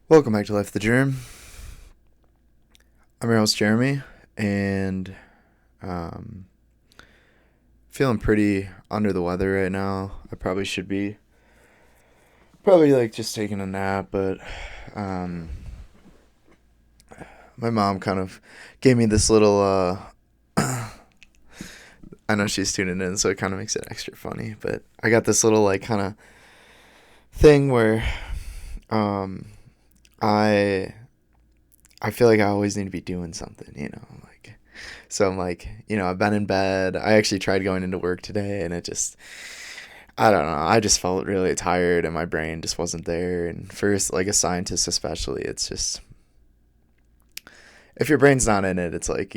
Welcome back to Life the Germ. I'm your host Jeremy, and um, feeling pretty under the weather right now. I probably should be like just taking a nap, but um, my mom kind of gave me this little. I know she's tuning in, so it kind of makes it extra funny. But I got this little like kind of thing where um, I I feel like I always need to be doing something, like. So I'm like, I've been in bed. I actually tried going into work today, and I don't know. I just felt really tired, and my brain just wasn't there. And first, like a scientist, especially, it's just if your brain's not in it, it's like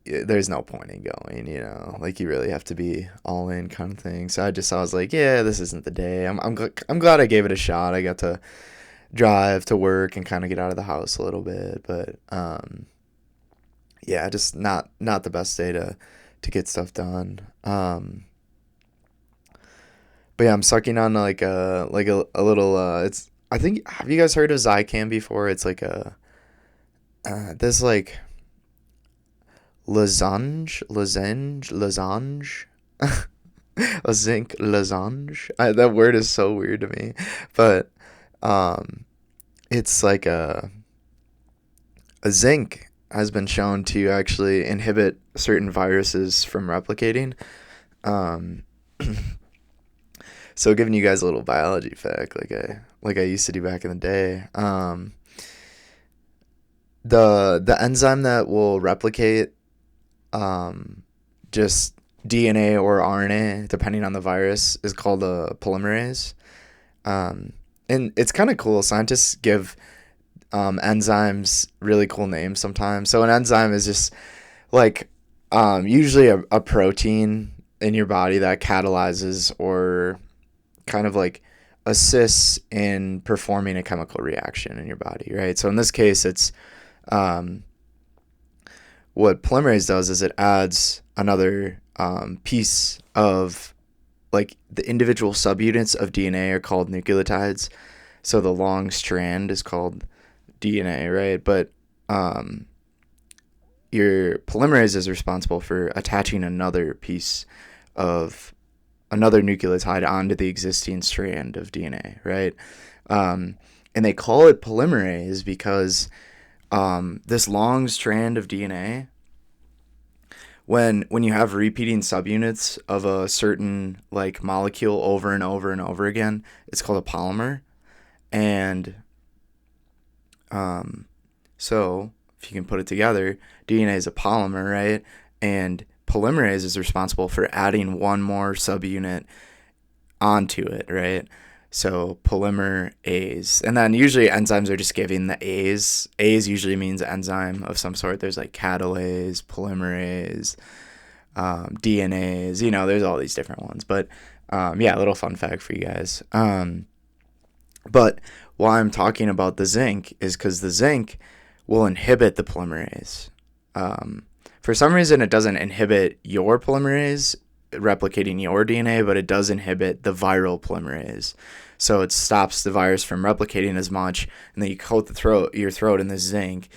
there's no point in going. Like you really have to be all in, kind of thing. So I was like, yeah, this isn't the day. I'm glad I gave it a shot. I got to drive to work and kind of get out of the house a little bit, but yeah, just not the best day to get stuff done. But yeah, I'm sucking on like a little. It's I think have you guys heard of Zycam before? It's like a this like lozenge, a zinc lozenge. That word is so weird to me, but um, it's like a zinc has been shown to actually inhibit certain viruses from replicating. Um, so giving you guys a little biology fact, like I used to do back in the day. The enzyme that will replicate just DNA or RNA, depending on the virus, is called a polymerase. Um, and it's kind of cool. Scientists give enzymes really cool names sometimes. So an enzyme is just like usually a protein in your body that catalyzes or kind of like assists in performing a chemical reaction in your body, right? So in this case, it's um, what polymerase does is it adds another piece of like the individual subunits of DNA are called nucleotides. So the long strand is called DNA, right? But um, your polymerase is responsible for attaching another piece of another nucleotide onto the existing strand of DNA, right? Um, and they call it polymerase because this long strand of DNA, when you have repeating subunits of a certain like molecule over and over and over again, it's called a polymer. And um, so if you can put it together, DNA is a polymer, right? And polymerase is responsible for adding one more subunit onto it, right? So polymerase. And then usually enzymes are just giving the A's. A's usually means enzyme of some sort. There's like catalase, polymerase, DNAs, there's all these different ones. But yeah, a little fun fact for you guys. But why I'm talking about the zinc is because the zinc will inhibit the polymerase. For some reason, it doesn't inhibit your polymerase replicating your DNA, but it does inhibit the viral polymerase. So it stops the virus from replicating as much, and then you coat your throat in this zinc,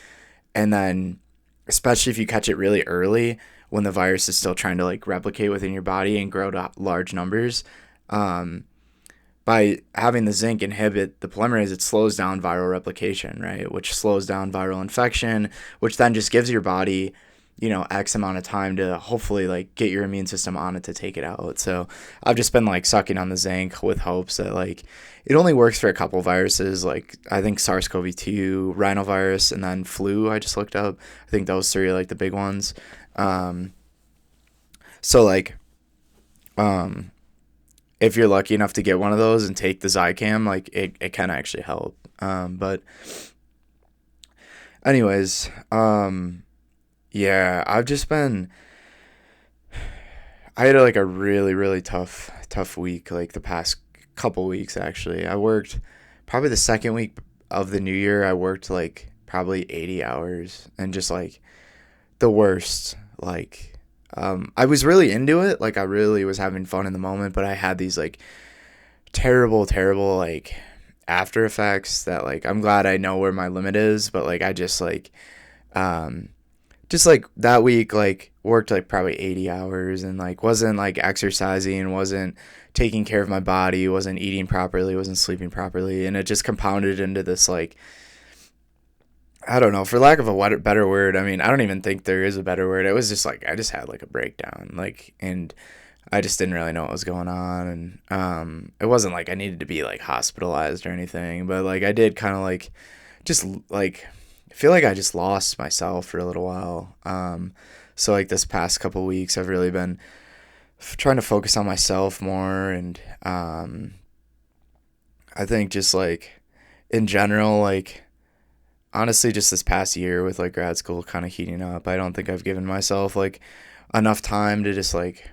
and then especially if you catch it really early when the virus is still trying to like replicate within your body and grow to large numbers. Um, by having the zinc inhibit the polymerase, it slows down viral replication, right? Which slows down viral infection, which then just gives your body, X amount of time to hopefully like get your immune system on it to take it out. So I've just been like sucking on the zinc with hopes that like it only works for a couple viruses, like I think SARS-CoV-2, rhinovirus, and then flu. I just looked up. I think those three are like the big ones. Um, so like, um, if you're lucky enough to get one of those and take the Zycam, like it can actually help. But anyways, yeah, I've just been. I had like a really really tough week like the past couple weeks actually. I worked probably the second week of the new year. I worked like probably 80 hours and just like the worst. Like I was really into it. Like I really was having fun in the moment, but I had these like terrible like after effects that like I'm glad I know where my limit is, but like I um just like that week like worked like probably 80 hours and like wasn't like exercising, wasn't taking care of my body, wasn't eating properly, wasn't sleeping properly, and it just compounded into this like I don't know, for lack of a better word. I mean, I don't even think there is a better word. It was just like I just had like a breakdown, like, and I just didn't really know what was going on, and it wasn't like I needed to be like hospitalized or anything, but like I did kind of like just like feel like I just lost myself for a little while. So like this past couple weeks, I've really been trying to focus on myself more, and I think just like in general, like honestly, just this past year with like grad school kind of heating up, I don't think I've given myself like enough time to just like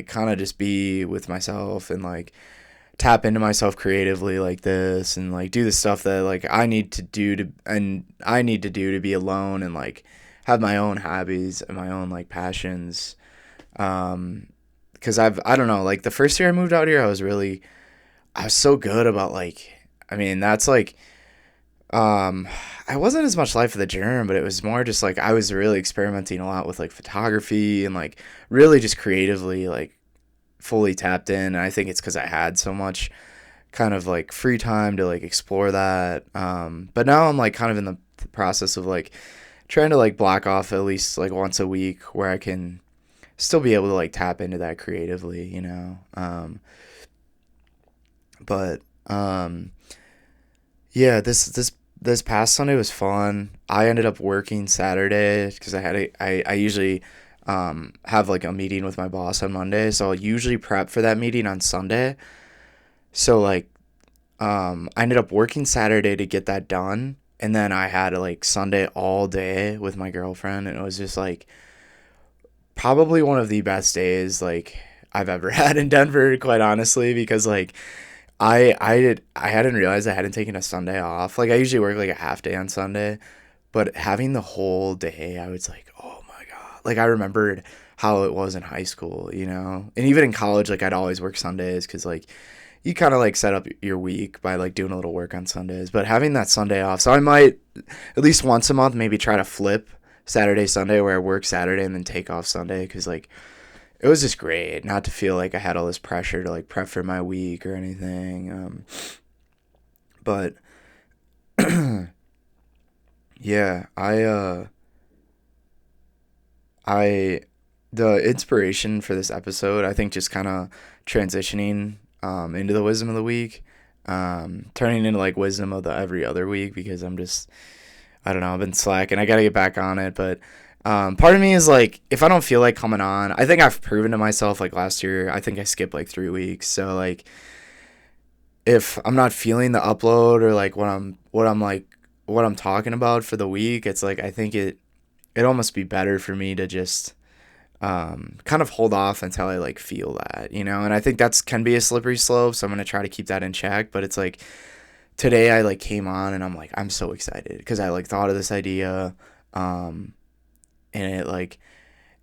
kind of just be with myself and like tap into myself creatively like this and like do the stuff that like I need to do to be alone and like have my own hobbies and my own like passions. Um, because I don't know, like the first year I moved out here, I was so good about like I mean that's like um, I wasn't as much life of the germ, but it was more just like I was really experimenting a lot with like photography and like really just creatively like fully tapped in. And I think it's because I had so much kind of like free time to like explore that. But now I'm like kind of in the process of like trying to like block off at least like once a week where I can still be able to like tap into that creatively, you know. But Yeah, this past Sunday was fun. I ended up working Saturday because I usually have like a meeting with my boss on Monday, so I'll usually prep for that meeting on Sunday. So like I ended up working Saturday to get that done, and then I had like Sunday all day with my girlfriend, and it was just like probably one of the best days like I've ever had in Denver, quite honestly, because like I hadn't realized I hadn't taken a Sunday off. Like I usually work like a half day on Sunday, but having the whole day, I was like, oh my god! Like I remembered how it was in high school, you know, and even in college, like I'd always work Sundays because like you kind of like set up your week by like doing a little work on Sundays. But having that Sunday off, so I might at least once a month maybe try to flip Saturday Sunday where I work Saturday and then take off Sunday because like it was just great not to feel like I had all this pressure to like prep for my week or anything. But yeah, I the inspiration for this episode, I think just kind of transitioning into the wisdom of the week, turning into like wisdom of the every other week because I don't know, I've been slacking. I got to get back on it, but part of me is like, if I don't feel like coming on, I think I've proven to myself like last year, I think I skipped like 3 weeks. So like, if I'm not feeling the upload or like what I'm talking about for the week, it's like I think it almost be better for me to just kind of hold off until I like feel that, you know. And I think that's can be a slippery slope, so I'm gonna try to keep that in check. But it's like today I like came on and I'm so excited because I like thought of this idea, um, and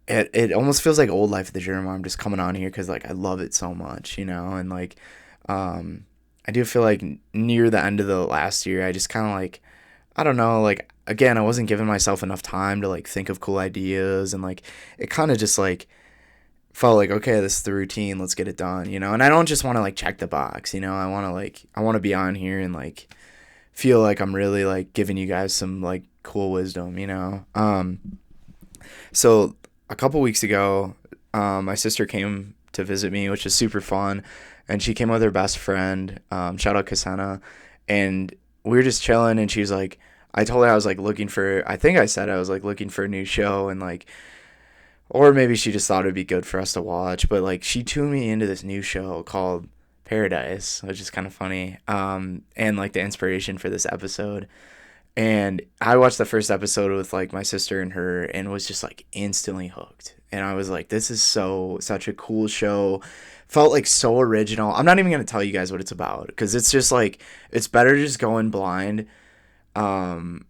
it almost feels like old life at the gym where I'm just coming on here because like I love it so much, you know. And like um, I do feel like near the end of the last year, I just kind of like I don't know, like again, I wasn't giving myself enough time to like think of cool ideas, and like it kind of just like felt like okay, this is the routine, let's get it done, you know. And I don't just want to like check the box, you know. I want to be on here and like feel like I'm really like giving you guys some like cool wisdom, you know. So a couple weeks ago, my sister came to visit me, which is super fun, and she came with her best friend. Shout out Kasana, and we were just chilling, and she was like, I told her I was like looking for. I think I said I was like looking for a new show, and like, or maybe she just thought it'd be good for us to watch. But like, she tuned me into this new show called Paradise, which is kind of funny. And like the inspiration for this episode. And I watched the first episode with like my sister and her and was just like instantly hooked. And I was like, this is such a cool show. Felt like so original. I'm not even going to tell you guys what it's about because it's just like, it's better just going blind. Um,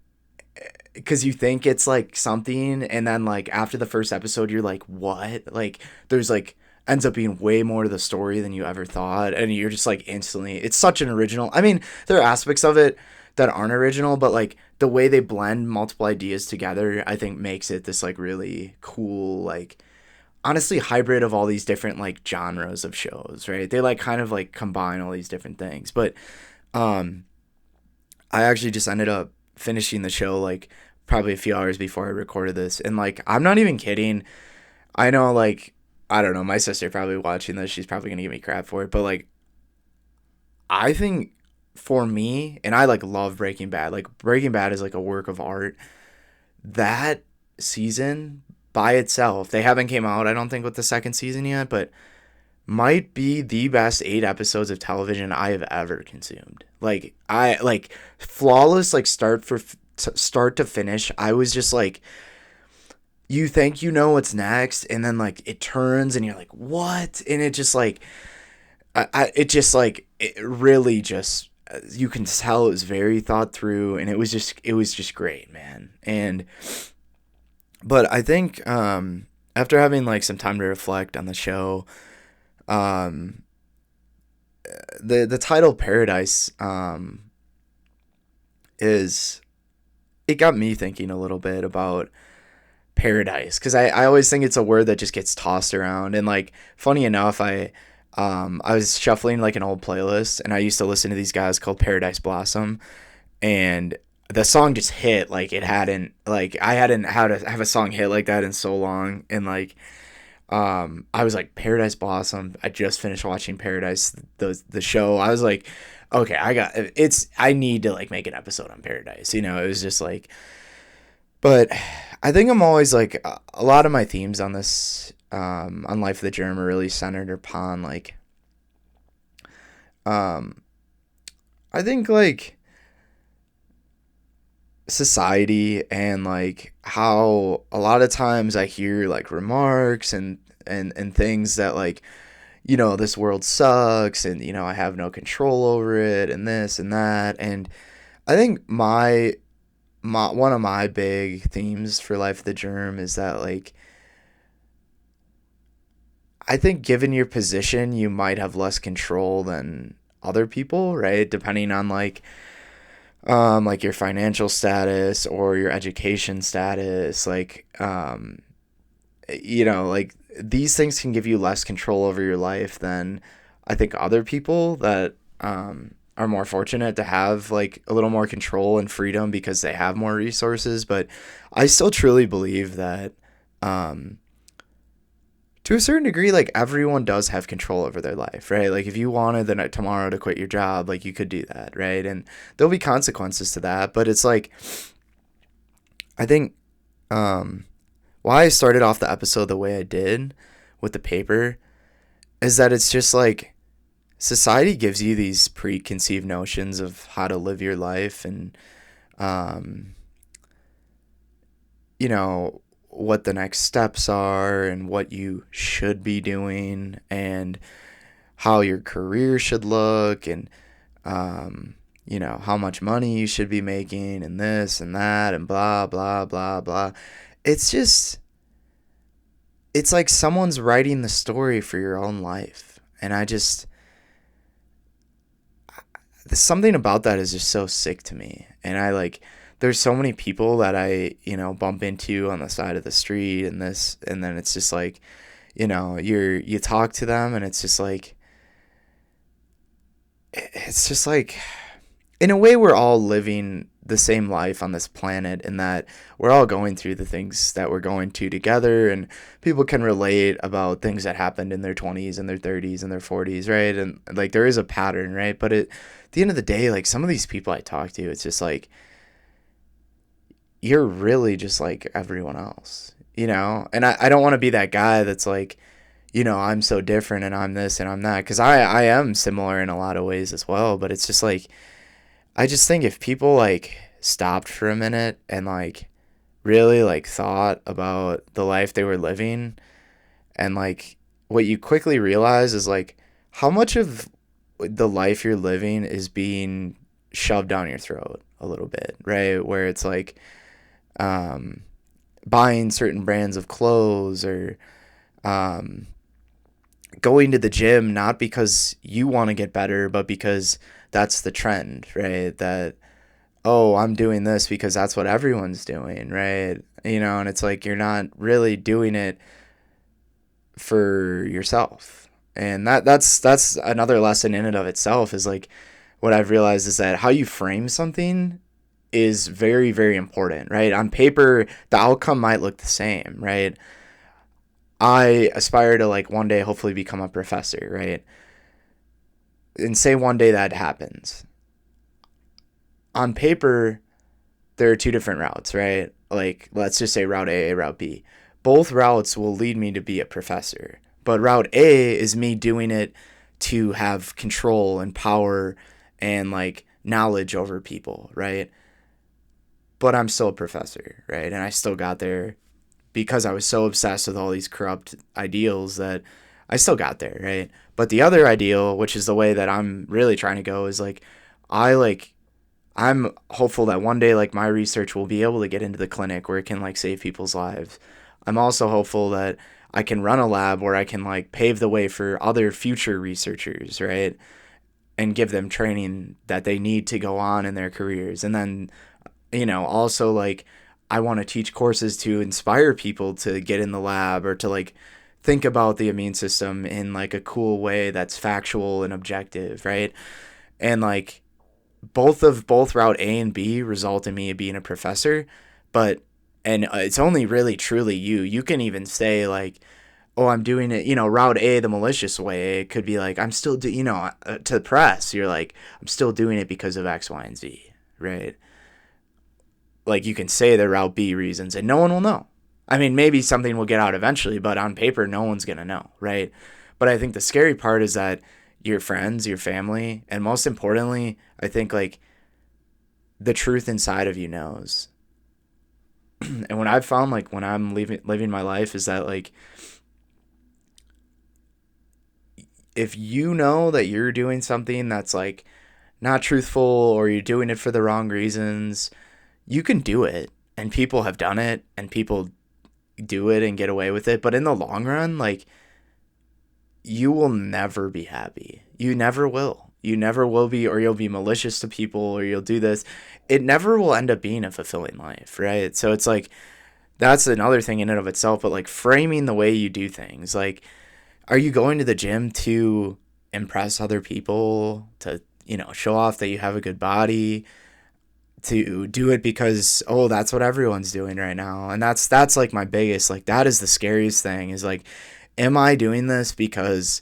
because you think it's like something and then like after the first episode, you're like, what? Like, there's like ends up being way more to the story than you ever thought, and you're just like instantly, it's such an original. I mean, there are aspects of it that aren't original, but like the way they blend multiple ideas together, I think makes it this like really cool, like honestly hybrid of all these different like genres of shows, right? They like kind of like combine all these different things. But um I actually just ended up finishing the show like probably a few hours before I recorded this, and like I'm not even kidding. I know, like, I don't know, my sister probably watching this, she's probably gonna give me crap for it, but like I think for me, and I like love Breaking Bad. Like Breaking Bad is like a work of art. That season by itself, they haven't came out, I don't think, with the second season yet, but might be the best 8 episodes of television I have ever consumed. Like I like flawless, like start to finish. I was just like, you think you know what's next, and then like it turns, and you're like, what? And it just like, it just like it really just you can tell it was very thought through, and it was just great, man. And but I think after having like some time to reflect on the show, um the title Paradise is it got me thinking a little bit about paradise, because I always think it's a word that just gets tossed around. And like funny enough, I was shuffling like an old playlist, and I used to listen to these guys called Paradise Blossom, and the song just hit. Like it hadn't, like I hadn't had to have a song hit like that in so long. And like I was like, Paradise Blossom, I just finished watching Paradise, the show. I was like, okay, I need to like make an episode on Paradise, it was just like. But I think I'm always like a lot of my themes on this on Life of the Germ are really centered upon like um I think like society, and like how a lot of times I hear like remarks and things that like, this world sucks, and I have no control over it, and this and that. And I think my one of my big themes for Life of the Germ is that like I think given your position, you might have less control than other people, right? Depending on like your financial status or your education status, like like these things can give you less control over your life than I think other people that are more fortunate to have like a little more control and freedom because they have more resources. But I still truly believe that um, to a certain degree, like everyone does have control over their life, right? Like if you wanted the night tomorrow to quit your job, like you could do that, right? And there'll be consequences to that. But it's like I think um, why I started off the episode the way I did with the paper is that it's just like society gives you these preconceived notions of how to live your life, and um, what the next steps are and what you should be doing and how your career should look, and how much money you should be making, and this and that, and blah blah blah blah. It's just it's like someone's writing the story for your own life. And something about that is just so sick to me. And I like, there's so many people that I, bump into on the side of the street and this, and then it's just like, you talk to them, and it's just like, in a way, we're all living the same life on this planet, in that we're all going through the things that we're going to together, and people can relate about things that happened in their 20s and their 30s and their 40s, right? And like there is a pattern, right? But at the end of the day, like some of these people I talk to, it's just like you're really just like everyone else, And I don't want to be that guy that's like, I'm so different and I'm this and I'm that, because I am similar in a lot of ways as well. But it's just like I just think if people like stopped for a minute and like really like thought about the life they were living, and like what you quickly realize is like how much of the life you're living is being shoved down your throat a little bit, right? Where it's like um, buying certain brands of clothes, or um, going to the gym not because you want to get better, but because that's the trend, right? That, oh, I'm doing this because that's what everyone's doing, right? And it's like you're not really doing it for yourself. And that's another lesson in and of itself, is like what I've realized is that how you frame something is very, very important, right? On paper, the outcome might look the same, right? I aspire to like one day hopefully become a professor, right? And say one day that happens. On paper, there are two different routes, right? Like, let's just say route A, route B. Both routes will lead me to be a professor. But route A is me doing it to have control and power and like knowledge over people, right? But I'm still a professor, right? And I still got there because I was so obsessed with all these corrupt ideals that I still got there, right? But the other ideal, which is the way that I'm really trying to go, is I like I'm hopeful that one day like my research will be able to get into the clinic where it can like save people's lives. I'm also hopeful that I can run a lab where I can like pave the way for other future researchers, right? And give them training that they need to go on in their careers. And then, also like I want to teach courses to inspire people to get in the lab or to like think about the immune system in like a cool way that's factual and objective, right? And like both route A and B result in me being a professor, but and it's only really truly you can even say like, oh, I'm doing it, route A the malicious way. It could be like I'm still to the press you're like I'm still doing it because of X, Y, and Z, right? Like you can say the route B reasons and no one will know. I mean, maybe something will get out eventually, but on paper no one's going to know, right? But I think the scary part is that your friends, your family, and most importantly, I think like the truth inside of you knows. And what I've found like when I'm living my life is that like if you know that you're doing something that's like not truthful or you're doing it for the wrong reasons, you can do it. And people have done it and people do it and get away with it. But in the long run, like you will never be happy. You never will. You never will be, or you'll be malicious to people, or you'll do this. It never will end up being a fulfilling life, right? So it's like that's another thing in and of itself, but like framing the way you do things. Like, are you going to the gym to impress other people, to, show off that you have a good body, to do it because, oh, that's what everyone's doing right now? And that's like my biggest, like that is the scariest thing, is like, am I doing this because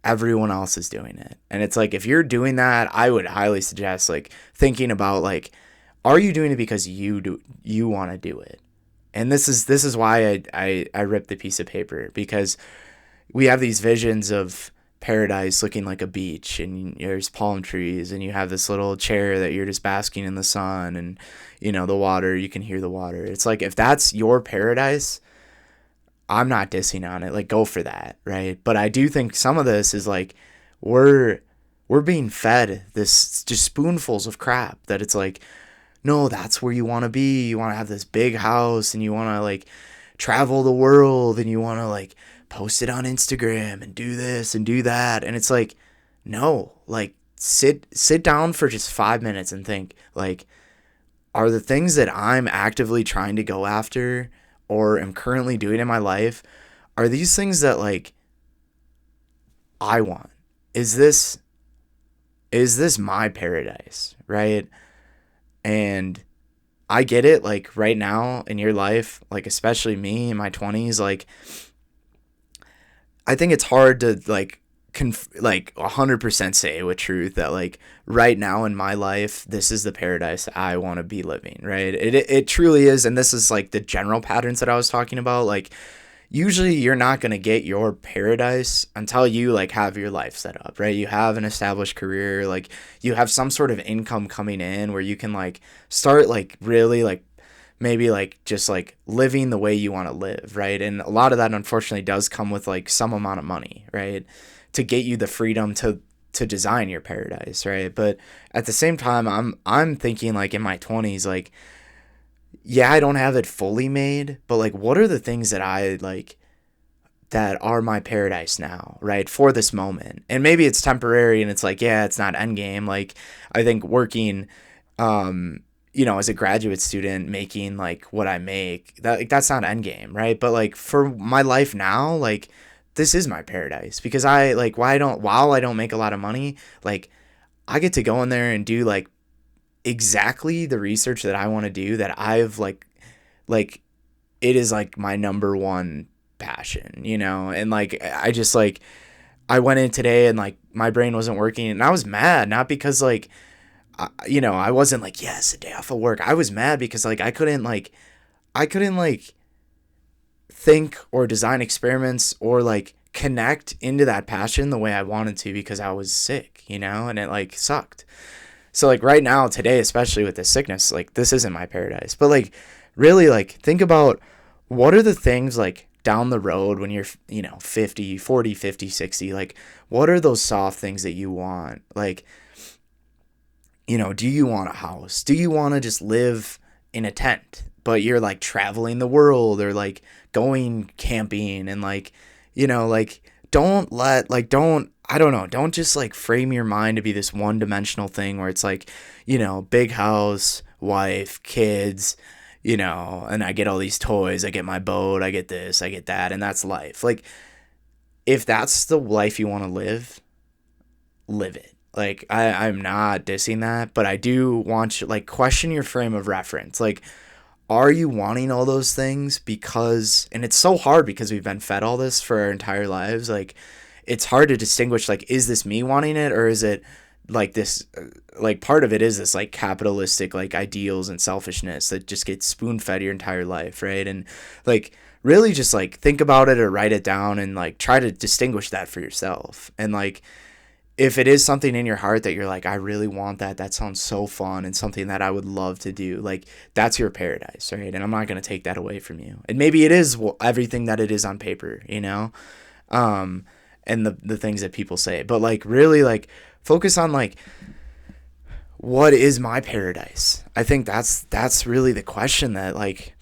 everyone else is doing it? And it's like, if you're doing that, I would highly suggest like thinking about like, are you doing it because you want to do it? And this is why I ripped the piece of paper, because we have these visions of paradise looking like a beach and there's palm trees and you have this little chair that you're just basking in the sun and the water, you can hear the water. It's like, if that's your paradise, I'm not dissing on it. Like, go for that, right? But I do think some of this is like we're being fed this just spoonfuls of crap that it's like, no, that's where you want to be. You want to have this big house and you want to like travel the world and you want to like post it on Instagram and do this and do that. And it's like, no, like sit down for just 5 minutes and think like, are the things that I'm actively trying to go after or am currently doing in my life, are these things that like I want? Is this my paradise, right? And I get it, like right now in your life, like especially me in my 20s, like I think it's hard to like like 100% say with truth that like right now in my life this is the paradise I want to be living, right? It truly is. And this is like the general patterns that I was talking about. Like usually you're not going to get your paradise until you like have your life set up, right? You have an established career, like you have some sort of income coming in where you can like start like really like maybe like just like living the way you want to live, right? And a lot of that unfortunately does come with like some amount of money, right? To get you the freedom to design your paradise, right? But at the same time, I'm thinking like in my 20s, like yeah, I don't have it fully made, but like what are the things that I like that are my paradise now, right? For this moment. And maybe it's temporary and it's like, yeah, it's not endgame. Like, I think working, as a graduate student, making like what I make, that like, that's not endgame, right? But like for my life now, like this is my paradise because while I don't make a lot of money, like I get to go in there and do like exactly the research that I want to do that I've like it is like my number one passion, and like I just like I went in today and like my brain wasn't working and I was mad, not because like I wasn't like, yes, a day off of work. I was mad because like I couldn't like think or design experiments or like connect into that passion the way I wanted to because I was sick, and it like sucked. So like right now, today, especially with this sickness, like this isn't my paradise. But like really like think about what are the things like down the road when you're, 50, 40, 50, 60, like what are those soft things that you want? Like, do you want a house? Do you want to just live in a tent, but you're like traveling the world or like going camping and like, like I don't know, don't just like frame your mind to be this one dimensional thing where it's like, big house, wife, kids, and I get all these toys, I get my boat, I get this, I get that, and that's life. Like, if that's the life you want to live it. Like, I'm not dissing that, but I do want you, like, question your frame of reference. Like, are you wanting all those things because, and it's so hard because we've been fed all this for our entire lives. Like, it's hard to distinguish, like, is this me wanting it or is it like this, like, part of it is this, like, capitalistic, like, ideals and selfishness that just gets spoon fed your entire life, right? And, like, really just, like, think about it or write it down and, like, try to distinguish that for yourself. And, like, if it is something in your heart that you're like, I really want that, that sounds so fun and something that I would love to do, like that's your paradise, right? And I'm not going to take that away from you. And maybe it is everything that it is on paper, and the things that people say, but like really like focus on like, what is my paradise? I think that's really the question that like,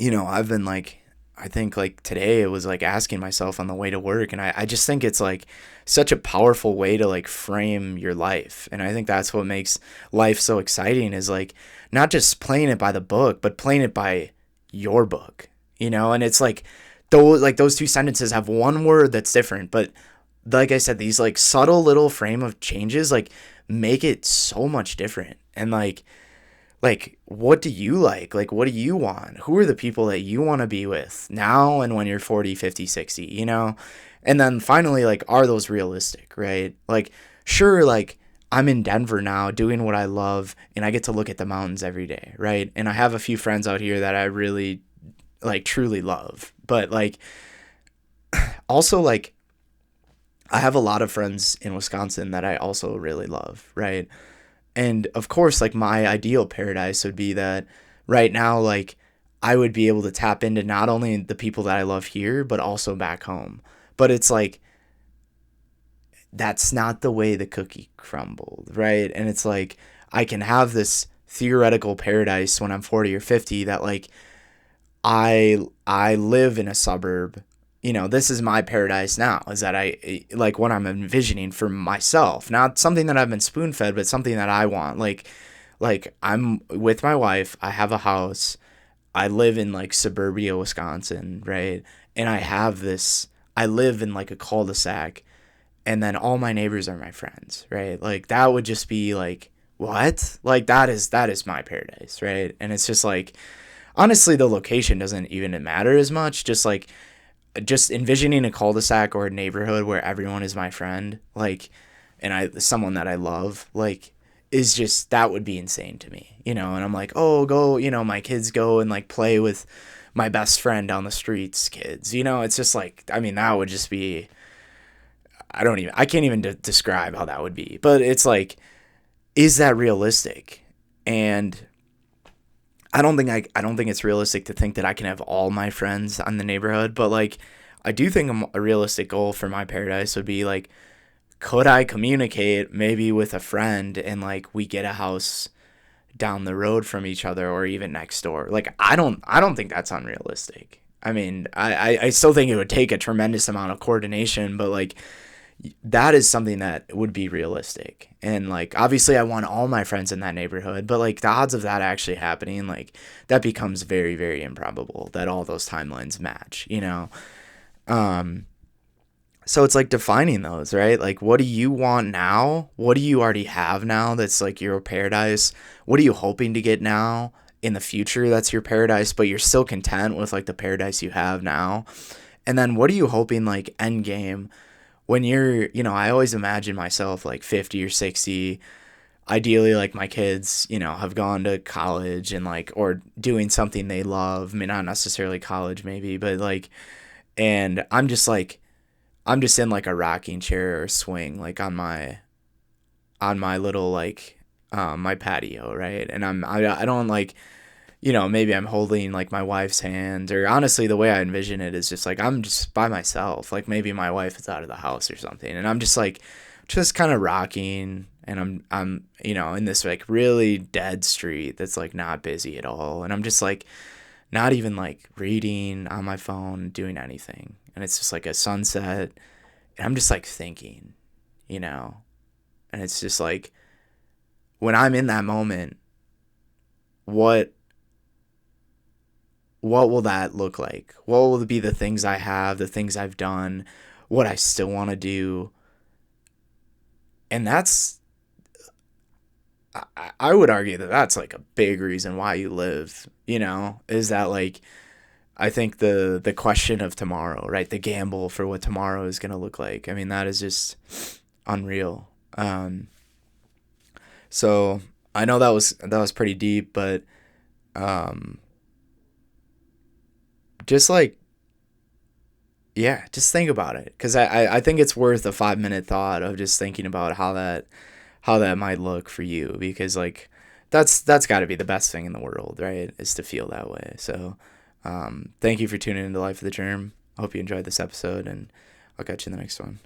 I've been like, I think like today it was like asking myself on the way to work. And I just think it's like such a powerful way to like frame your life. And I think that's what makes life so exciting is like not just playing it by the book, but playing it by your book, and it's like those two sentences have one word that's different. But like I said, these like subtle little frame of changes, like make it so much different. And like what do you like? Like what do you want? Who are the people that you want to be with now and when you're 40, 50, 60, And then finally, like, are those realistic, right? Like, sure, like I'm in Denver now doing what I love and I get to look at the mountains every day, right? And I have a few friends out here that I really like truly love. But like also like I have a lot of friends in Wisconsin that I also really love, right? And of course, like my ideal paradise would be that right now, like I would be able to tap into not only the people that I love here, but also back home. But it's like, that's not the way the cookie crumbled, right? And it's like, I can have this theoretical paradise when I'm 40 or 50 that like, I live in a suburb. This is my paradise now, is that I like what I'm envisioning for myself, not something that I've been spoon fed, but something that I want. Like I'm with my wife, I have a house, I live in like suburbia, Wisconsin, right? And I live in like a cul-de-sac and then all my neighbors are my friends, right? Like that would just be like, what? Like that is my paradise, right? And it's just like, honestly, the location doesn't even matter as much. Just envisioning a cul-de-sac or a neighborhood where everyone is my friend, like, and someone that I love, like, is just, that would be insane to me, and I'm like, oh, go, my kids go and like play with my best friend down the street's kids, it's just like, I mean, that would just be, I can't even describe how that would be, but it's like, is that realistic? And I don't think it's realistic to think that I can have all my friends on the neighborhood, but like I do think a realistic goal for my paradise would be like, could I communicate maybe with a friend and like we get a house down the road from each other or even next door? Like I don't think that's unrealistic. I mean, I still think it would take a tremendous amount of coordination, but like that is something that would be realistic. And like obviously I want all my friends in that neighborhood, but like the odds of that actually happening, like that becomes very, very improbable that all those timelines match, you know? Um, so it's like defining those, right? Like what do you want now? What do you already have now that's like your paradise? What are you hoping to get now in the future that's your paradise, but you're still content with like the paradise you have now? And then what are you hoping like end game when you're, I always imagine myself like 50 or 60, ideally like my kids, have gone to college and like, or doing something they love. I mean, not necessarily college maybe, but like, and I'm just in like a rocking chair or swing, like on my little like, my patio. Right. And I don't like, maybe I'm holding like my wife's hand, or honestly, the way I envision it is just like I'm just by myself. Like maybe my wife is out of the house or something, and I'm just like, just kind of rocking, and I'm in this like really dead street that's like not busy at all, and I'm just like not even like reading on my phone, doing anything, and it's just like a sunset, and I'm just like thinking, you know, and it's just like when I'm in that moment, what what will that look like? What will be the things I have, the things I've done, what I still want to do? And I would argue that that's like a big reason why you live, is that like, I think the question of tomorrow, right? The gamble for what tomorrow is going to look like. I mean, that is just unreal. So I know that was pretty deep, but um, just like, yeah, just think about it, because I think it's worth a 5 minute thought of just thinking about how that might look for you, because like that's got to be the best thing in the world, right? Is to feel that way. So thank you for tuning into Life of the Germ. I hope you enjoyed this episode, and I'll catch you in the next one.